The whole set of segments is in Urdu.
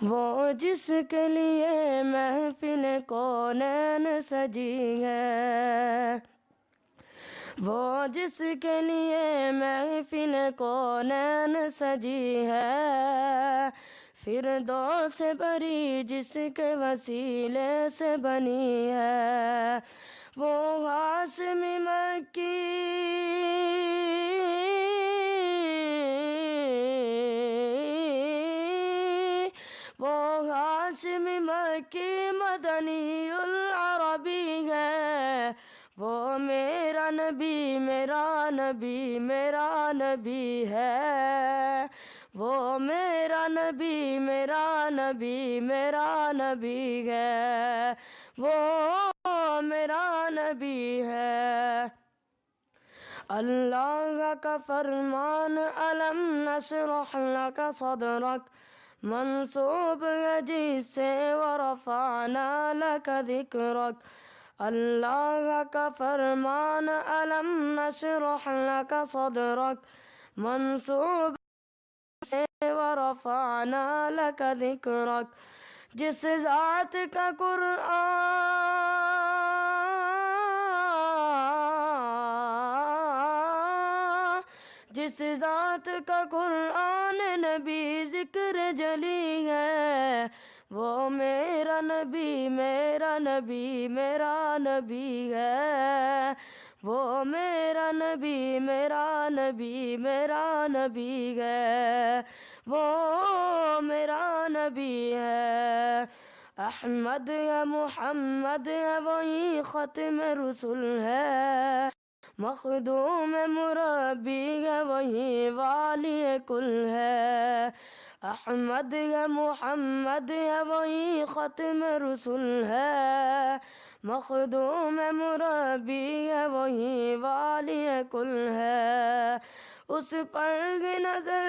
وہ جس کے لیے محفل کونین سجی ہے، وہ جس کے لیے محفل کونین سجی ہے، فردوس بری جس کے وسیلے سے بنی ہے، وہ ہاشمی مکی، وہ ہاشمی مکی مدنی العربی ہے، وہ میرا نبی میرا نبی میرا نبی ہے، وہ میرا نبی میرا نبی میرا نبی ہے، وہ میرا نبی ہے۔ اللہ کا فرمان علم نشرح لک صدرک منسوب ہے جس سے ورفعنا لک ذکرک، اللہ کا فرمان علم نشرح لک صدرک منسوب سے ورفعنا لک ذکرک، جس ذات کا جس ذات کا قرآن نبی ذکر جلی ہے، وہ میرا نبی میرا نبی میرا نبی ہے، وہ میرا نبی میرا نبی میرا نبی ہے، وہ میرا نبی ہے۔ احمد ہے محمد ہے وہی ختم رسول ہے، مخدوم مربی ہے وہی والی کل ہے، احمد ہے محمد ہے وہی ختم رسول ہے، مخدوم مربی ہے وہی والی کل ہے، اس پر نظر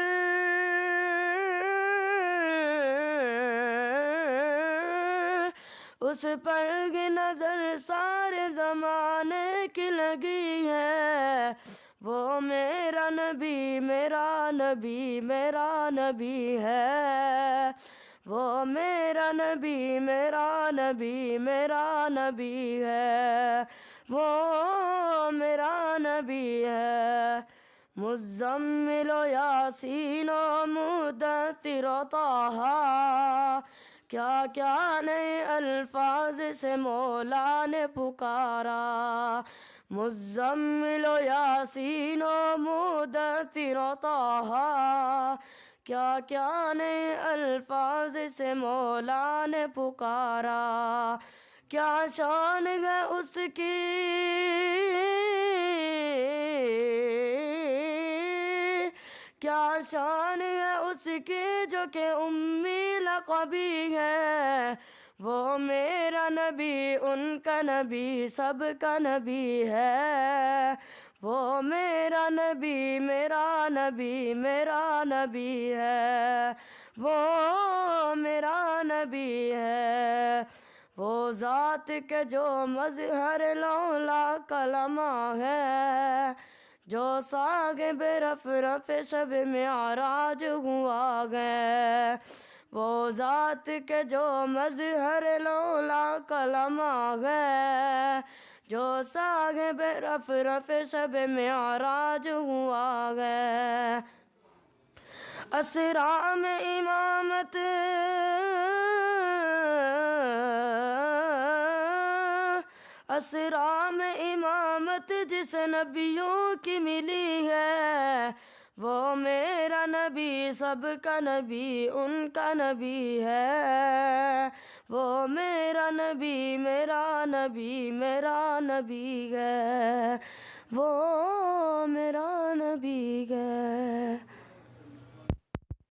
اس پر نظر سارے زمانے کی لگی ہے، وہ میرا نبی میرا نبی میرا نبی ہے، وہ میرا نبی میرا نبی میرا نبی ہے، وہ میرا نبی ہے۔ مزمل و یاسین و مدثر و طٰہٰ، کیا کیا نئے الفاظ سے مولا نے پکارا، مزمل و یاسین و مدثر و طٰہٰ، کیا کیا نئے الفاظ سے مولا نے پکارا، کیا شان ہے اس کی کیا شان ہے اس کی جو کہ امی لقبی ہے، وہ میرا نبی ان کا نبی سب کا نبی ہے، وہ میرا نبی میرا نبی میرا نبی ہے، وہ میرا نبی ہے۔ وہ ذات کے جو مظہر لولا کلمہ ہے، جو صاحب رف رف شب معراج ہوا گئے، وہ ذات کے جو مظہر لولا کلمہ ہے، جو صاحب رف رف شب معراج ہوا گئے، اسرا میں امامت اسرا میں امامت جس نبیوں کی ملی ہے، وہ میرا نبی سب کا نبی ان کا نبی ہے، وہ میرا نبی میرا نبی میرا نبی ہے، وہ میرا نبی ہے۔